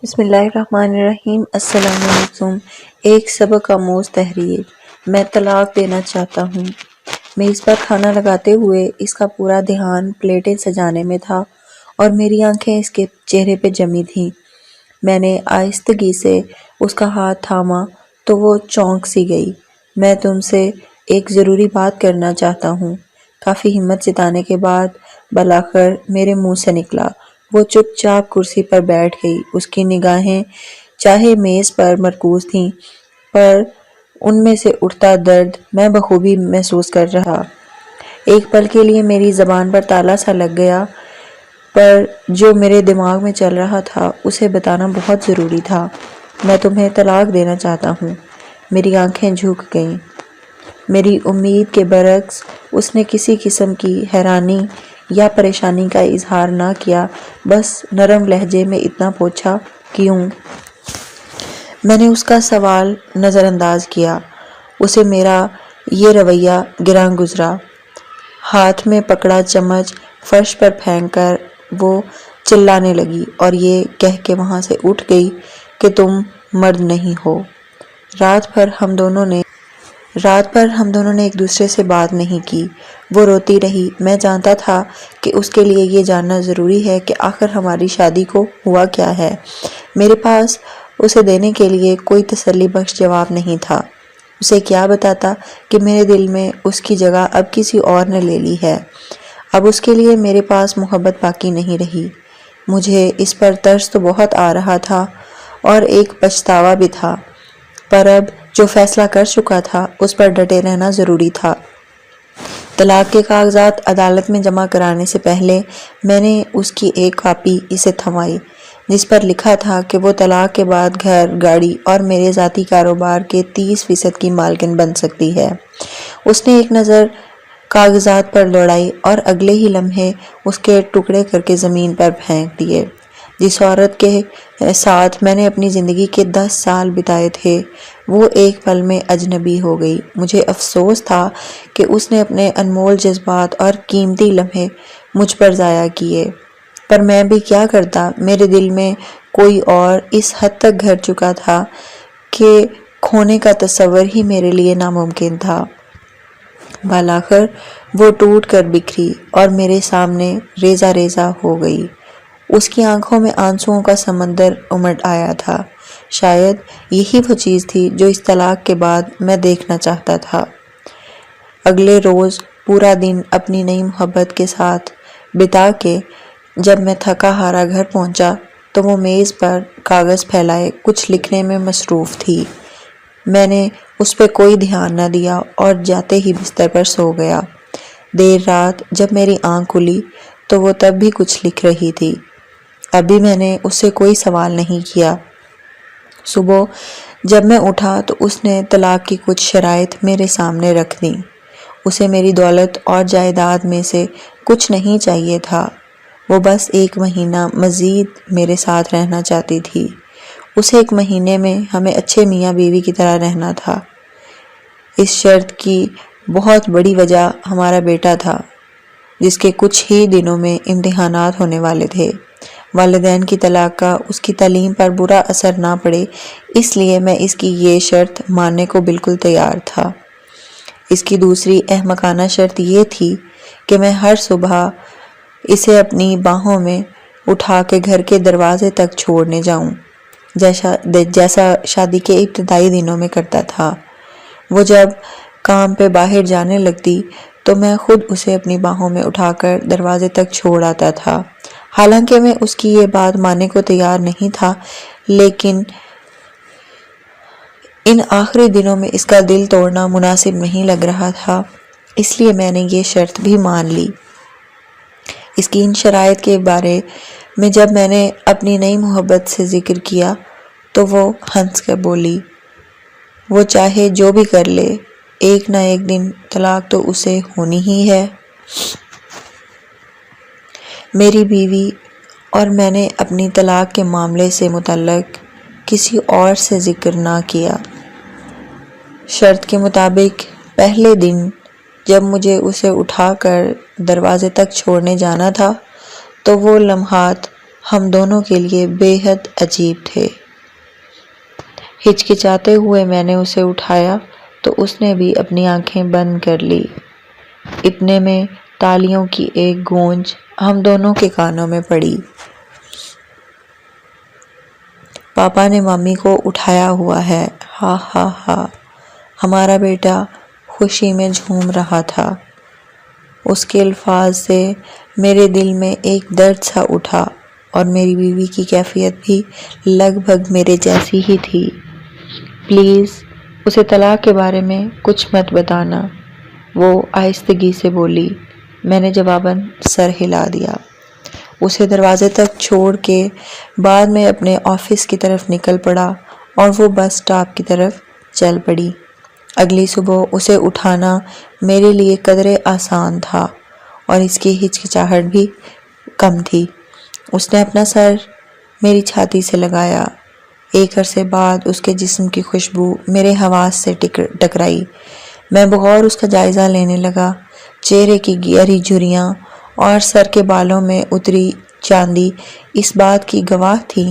بسم اللہ الرحمن الرحیم۔ السلام علیکم۔ ایک سبق آموز تحریر۔ میں طلاق دینا چاہتا ہوں۔ میز پر کھانا لگاتے ہوئے اس کا پورا دھیان پلیٹیں سجانے میں تھا اور میری آنکھیں اس کے چہرے پہ جمی تھیں۔ میں نے آہستگی سے اس کا ہاتھ تھاما تو وہ چونک سی گئی۔ میں تم سے ایک ضروری بات کرنا چاہتا ہوں۔ کافی ہمت جتانے کے بعد بالآخر میرے منہ سے نکلا۔ وہ چپ چاپ کرسی پر بیٹھ گئی۔ اس کی نگاہیں چاہے میز پر مرکوز تھیں پر ان میں سے اٹھتا درد میں بخوبی محسوس کر رہا۔ ایک پل کے لیے میری زبان پر تالا سا لگ گیا، پر جو میرے دماغ میں چل رہا تھا اسے بتانا بہت ضروری تھا۔ میں تمہیں طلاق دینا چاہتا ہوں۔ میری آنکھیں جھک گئیں۔ میری امید کے برعکس اس نے کسی قسم کی حیرانی یا پریشانی کا اظہار نہ کیا، بس نرم لہجے میں اتنا پوچھا، کیوں؟ میں نے اس کا سوال نظر انداز کیا۔ اسے میرا یہ رویہ گراں گزرا۔ ہاتھ میں پکڑا چمچ فرش پر پھینک کر وہ چلانے لگی اور یہ کہہ کے وہاں سے اٹھ گئی کہ تم مرد نہیں ہو۔ رات بھر ہم دونوں نے ایک دوسرے سے بات نہیں کی۔ وہ روتی رہی۔ میں جانتا تھا کہ اس کے لیے یہ جاننا ضروری ہے کہ آخر ہماری شادی کو ہوا کیا ہے۔ میرے پاس اسے دینے کے لیے کوئی تسلی بخش جواب نہیں تھا۔ اسے کیا بتاتا کہ میرے دل میں اس کی جگہ اب کسی اور نے لے لی ہے۔ اب اس کے لیے میرے پاس محبت باقی نہیں رہی۔ مجھے اس پر ترس تو بہت آ رہا تھا اور ایک پچھتاوا بھی تھا، پر اب جو فیصلہ کر چکا تھا اس پر ڈٹے رہنا ضروری تھا۔ طلاق کے کاغذات عدالت میں جمع کرانے سے پہلے میں نے اس کی ایک کاپی اسے تھمائی، جس پر لکھا تھا کہ وہ طلاق کے بعد گھر، گاڑی اور میرے ذاتی کاروبار کے 30% کی مالکن بن سکتی ہے۔ اس نے ایک نظر کاغذات پر دوڑائی اور اگلے ہی لمحے اس کے ٹکڑے کر کے زمین پر پھینک دیے۔ جس عورت کے ساتھ میں نے اپنی زندگی کے 10 سال بتائے تھے، وہ ایک پل میں اجنبی ہو گئی۔ مجھے افسوس تھا کہ اس نے اپنے انمول جذبات اور قیمتی لمحے مجھ پر ضائع کیے، پر میں بھی کیا کرتا۔ میرے دل میں کوئی اور اس حد تک گھر چکا تھا کہ کھونے کا تصور ہی میرے لیے ناممکن تھا۔ بالآخر وہ ٹوٹ کر بکھری اور میرے سامنے ریزہ ریزہ ہو گئی۔ اس کی آنکھوں میں آنسوؤں کا سمندر امڈ آیا تھا۔ شاید یہی وہ چیز تھی جو اس طلاق کے بعد میں دیکھنا چاہتا تھا۔ اگلے روز پورا دن اپنی نئی محبت کے ساتھ بتا کے جب میں تھکا ہارا گھر پہنچا تو وہ میز پر کاغذ پھیلائے کچھ لکھنے میں مصروف تھی۔ میں نے اس پہ کوئی دھیان نہ دیا اور جاتے ہی بستر پر سو گیا۔ دیر رات جب میری آنکھ کھلی تو وہ تب بھی کچھ لکھ رہی تھی۔ ابھی میں نے اس سے کوئی سوال نہیں کیا۔ صبح جب میں اٹھا تو اس نے طلاق کی کچھ شرائط میرے سامنے رکھ دیں۔ اسے میری دولت اور جائیداد میں سے کچھ نہیں چاہیے تھا۔ وہ بس 1 مہینہ مزید میرے ساتھ رہنا چاہتی تھی۔ اس 1 مہینے میں ہمیں اچھے میاں بیوی کی طرح رہنا تھا۔ اس شرط کی بہت بڑی وجہ ہمارا بیٹا تھا، جس کے کچھ ہی دنوں میں امتحانات ہونے والے تھے۔ والدین کی طلاق کا اس کی تعلیم پر برا اثر نہ پڑے، اس لیے میں اس کی یہ شرط ماننے کو بالکل تیار تھا۔ اس کی دوسری احمقانہ شرط یہ تھی کہ میں ہر صبح اسے اپنی باہوں میں اٹھا کے گھر کے دروازے تک چھوڑنے جاؤں، جیسا شادی کے ابتدائی دنوں میں کرتا تھا۔ وہ جب کام پہ باہر جانے لگتی تو میں خود اسے اپنی باہوں میں اٹھا کر دروازے تک چھوڑ آتا تھا۔ حالانکہ میں اس کی یہ بات ماننے کو تیار نہیں تھا، لیکن ان آخری دنوں میں اس کا دل توڑنا مناسب نہیں لگ رہا تھا، اس لیے میں نے یہ شرط بھی مان لی۔ اس کی ان شرائط کے بارے میں جب میں نے اپنی نئی محبت سے ذکر کیا تو وہ ہنس کر بولی، وہ چاہے جو بھی کر لے، ایک نہ ایک دن طلاق تو اسے ہونی ہی ہے۔ میری بیوی اور میں نے اپنی طلاق کے معاملے سے متعلق کسی اور سے ذکر نہ کیا۔ شرط کے مطابق پہلے دن جب مجھے اسے اٹھا کر دروازے تک چھوڑنے جانا تھا تو وہ لمحات ہم دونوں کے لیے بے حد عجیب تھے۔ ہچکچاتے ہوئے میں نے اسے اٹھایا تو اس نے بھی اپنی آنکھیں بند کر لی۔ اتنے میں تالیوں کی ایک گونج ہم دونوں کے کانوں میں پڑی۔ پاپا نے ممی کو اٹھایا ہوا ہے، ہا ہا ہا۔ ہمارا بیٹا خوشی میں جھوم رہا تھا۔ اس کے الفاظ سے میرے دل میں ایک درد سا اٹھا اور میری بیوی کی کیفیت بھی لگ بھگ میرے جیسی ہی تھی۔ پلیز اسے طلاق کے بارے میں کچھ مت بتانا، وہ آہستگی سے بولی۔ میں نے جواباً سر ہلا دیا۔ اسے دروازے تک چھوڑ کے بعد میں اپنے آفس کی طرف نکل پڑا اور وہ بس سٹاپ کی طرف چل پڑی۔ اگلی صبح اسے اٹھانا میرے لیے قدرے آسان تھا اور اس کی ہچکچاہٹ بھی کم تھی۔ اس نے اپنا سر میری چھاتی سے لگایا۔ ایک عرصے بعد اس کے جسم کی خوشبو میرے حواس سے ٹکرائی۔ میں بغور اس کا جائزہ لینے لگا۔ چہرے کی گہری جھریاں اور سر کے بالوں میں اتری چاندی اس بات کی گواہ تھی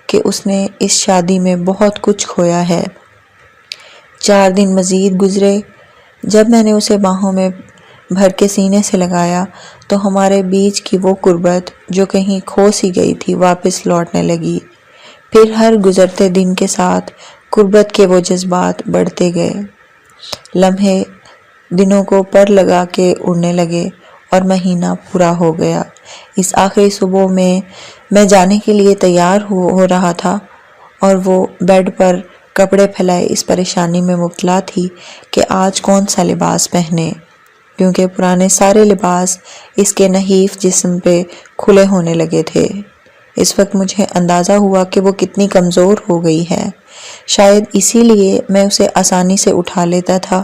کہ اس نے اس شادی میں بہت کچھ کھویا ہے۔ 4 دن مزید گزرے۔ جب میں نے اسے باہوں میں بھر کے سینے سے لگایا تو ہمارے بیچ کی وہ قربت جو کہیں کھو سی گئی تھی واپس لوٹنے لگی۔ پھر ہر گزرتے دن کے ساتھ قربت کے وہ جذبات بڑھتے گئے۔ لمحے دنوں کو پر لگا کے اڑنے لگے اور مہینہ پورا ہو گیا۔ اس آخری صبح میں جانے کے لیے تیار ہو رہا تھا اور وہ بیڈ پر کپڑے پھیلائے اس پریشانی میں مبتلا تھی کہ آج کون سا لباس پہنے، کیونکہ پرانے سارے لباس اس کے نحیف جسم پہ کھلے ہونے لگے تھے۔ اس وقت مجھے اندازہ ہوا کہ وہ کتنی کمزور ہو گئی ہے۔ شاید اسی لیے میں اسے آسانی سے اٹھا لیتا تھا۔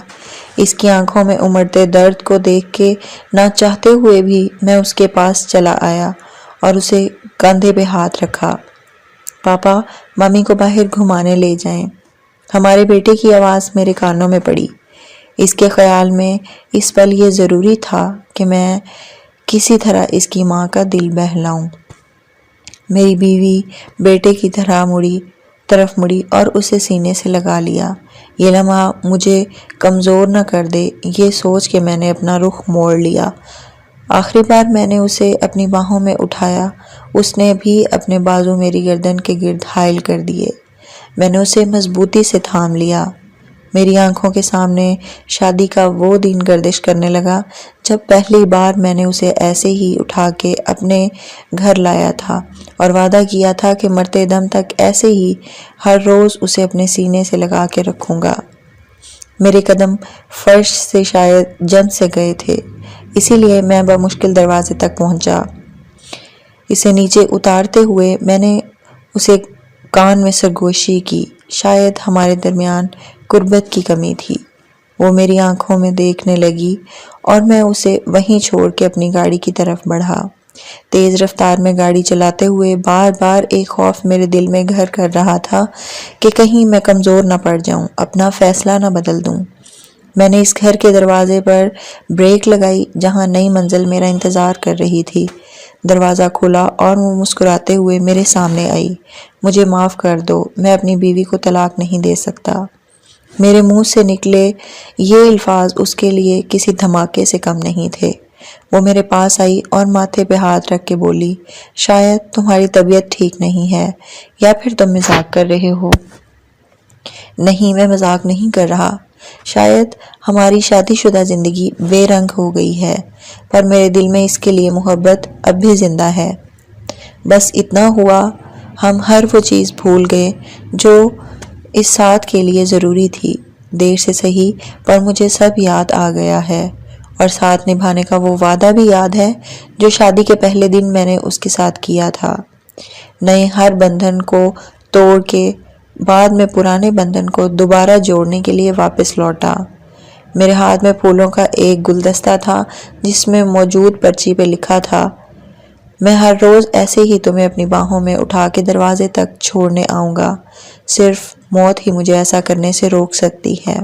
اس کی آنکھوں میں امڑتے درد کو دیکھ کے نہ چاہتے ہوئے بھی میں اس کے پاس چلا آیا اور اسے کندھے پہ ہاتھ رکھا۔ پاپا ممی کو باہر گھمانے لے جائیں۔ ہمارے بیٹے کی آواز میرے کانوں میں پڑی۔ اس کے خیال میں اس پل یہ ضروری تھا کہ میں کسی طرح اس کی ماں کا دل بہلاؤں۔ میری بیوی بیٹے کی طرف مڑی اور اسے سینے سے لگا لیا۔ یہ لمحہ مجھے کمزور نہ کر دے، یہ سوچ کے میں نے اپنا رخ موڑ لیا۔ آخری بار میں نے اسے اپنی باہوں میں اٹھایا۔ اس نے بھی اپنے بازو میری گردن کے گرد حائل کر دیے۔ میں نے اسے مضبوطی سے تھام لیا۔ میری آنکھوں کے سامنے شادی کا وہ دن گردش کرنے لگا جب پہلی بار میں نے اسے ایسے ہی اٹھا کے اپنے گھر لایا تھا اور وعدہ کیا تھا کہ مرتے دم تک ایسے ہی ہر روز اسے اپنے سینے سے لگا کے رکھوں گا۔ میرے قدم فرش سے شاید جم سے گئے تھے، اسی لیے میں بمشکل دروازے تک پہنچا۔ اسے نیچے اتارتے ہوئے میں نے اسے کان میں سرگوشی کی۔ شاید ہمارے درمیان قربت کی کمی تھی۔ وہ میری آنکھوں میں دیکھنے لگی اور میں اسے وہیں چھوڑ کے اپنی گاڑی کی طرف بڑھا۔ تیز رفتار میں گاڑی چلاتے ہوئے بار بار ایک خوف میرے دل میں گھر کر رہا تھا کہ کہیں میں کمزور نہ پڑ جاؤں، اپنا فیصلہ نہ بدل دوں۔ میں نے اس گھر کے دروازے پر بریک لگائی جہاں نئی منزل میرا انتظار کر رہی تھی۔ دروازہ کھلا اور وہ مسکراتے ہوئے میرے سامنے آئی۔ مجھے معاف کر دو، میں اپنی بیوی کو طلاق نہیں دے سکتا۔ میرے منہ سے نکلے یہ الفاظ اس کے لیے کسی دھماکے سے کم نہیں تھے۔ وہ میرے پاس آئی اور ماتھے پہ ہاتھ رکھ کے بولی، شاید تمہاری طبیعت ٹھیک نہیں ہے یا پھر تم مذاق کر رہے ہو۔ نہیں، میں مذاق نہیں کر رہا۔ شاید ہماری شادی شدہ زندگی بے رنگ ہو گئی ہے، پر میرے دل میں اس کے لیے محبت اب بھی زندہ ہے۔ بس اتنا ہوا، ہم ہر وہ چیز بھول گئے جو اس ساتھ کے لیے ضروری تھی۔ دیر سے صحیح پر مجھے سب یاد آ گیا ہے، اور ساتھ نبھانے کا وہ وعدہ بھی یاد ہے جو شادی کے پہلے دن میں نے اس کے ساتھ کیا تھا۔ نئے ہر بندھن کو توڑ کے بعد میں پرانے بندھن کو دوبارہ جوڑنے کے لیے واپس لوٹا۔ میرے ہاتھ میں پھولوں کا ایک گلدستہ تھا جس میں موجود پرچی پہ لکھا تھا، میں ہر روز ایسے ہی تمہیں اپنی باہوں میں اٹھا کے دروازے تک چھوڑنے آؤں گا، صرف موت ہی مجھے ایسا کرنے سے روک سکتی ہے۔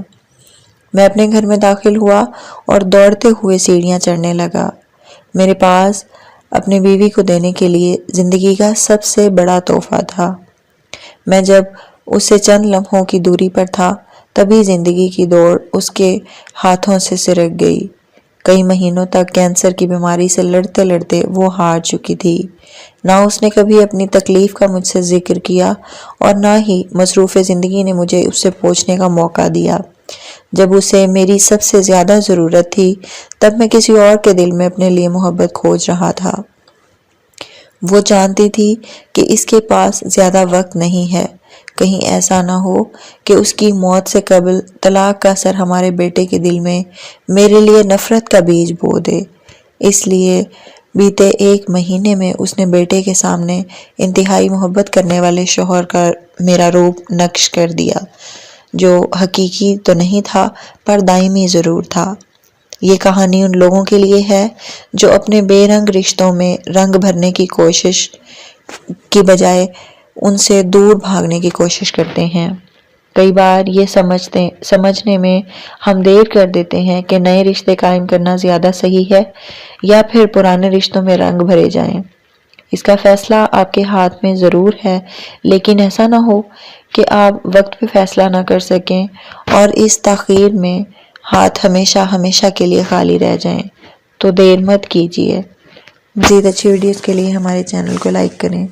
میں اپنے گھر میں داخل ہوا اور دوڑتے ہوئے سیڑھیاں چڑھنے لگا۔ میرے پاس اپنی بیوی کو دینے کے لیے زندگی کا سب سے بڑا تحفہ تھا۔ میں جب اس سے چند لمحوں کی دوری پر تھا تبھی زندگی کی دوڑ اس کے ہاتھوں سے سرک گئی۔ کئی مہینوں تک کینسر کی بیماری سے لڑتے لڑتے وہ ہار چکی تھی۔ نہ اس نے کبھی اپنی تکلیف کا مجھ سے ذکر کیا اور نہ ہی مصروف زندگی نے مجھے اس سے پوچھنے کا موقع دیا۔ جب اسے میری سب سے زیادہ ضرورت تھی تب میں کسی اور کے دل میں اپنے لیے محبت کھوج رہا تھا۔ وہ جانتی تھی کہ اس کے پاس زیادہ وقت نہیں ہے، کہیں ایسا نہ ہو کہ اس کی موت سے قبل طلاق کا اثر ہمارے بیٹے کے دل میں میرے لیے نفرت کا بیج بو دے۔ اس لیے بیتے 1 مہینے میں اس نے بیٹے کے سامنے انتہائی محبت کرنے والے شوہر کا میرا روپ نقش کر دیا، جو حقیقی تو نہیں تھا پر دائمی ضرور تھا۔ یہ کہانی ان لوگوں کے لیے ہے جو اپنے بے رنگ رشتوں میں رنگ بھرنے کی کوشش کی بجائے ان سے دور بھاگنے کی کوشش کرتے ہیں۔ کئی بار یہ سمجھنے میں ہم دیر کر دیتے ہیں کہ نئے رشتے قائم کرنا زیادہ صحیح ہے یا پھر پرانے رشتوں میں رنگ بھرے جائیں۔ اس کا فیصلہ آپ کے ہاتھ میں ضرور ہے، لیکن ایسا نہ ہو کہ آپ وقت پہ فیصلہ نہ کر سکیں اور اس تاخیر میں ہاتھ ہمیشہ ہمیشہ کے لیے خالی رہ جائیں۔ تو دیر مت کیجیے۔ مزید اچھی ویڈیوز کے لیے ہمارے چینل کو لائک کریں۔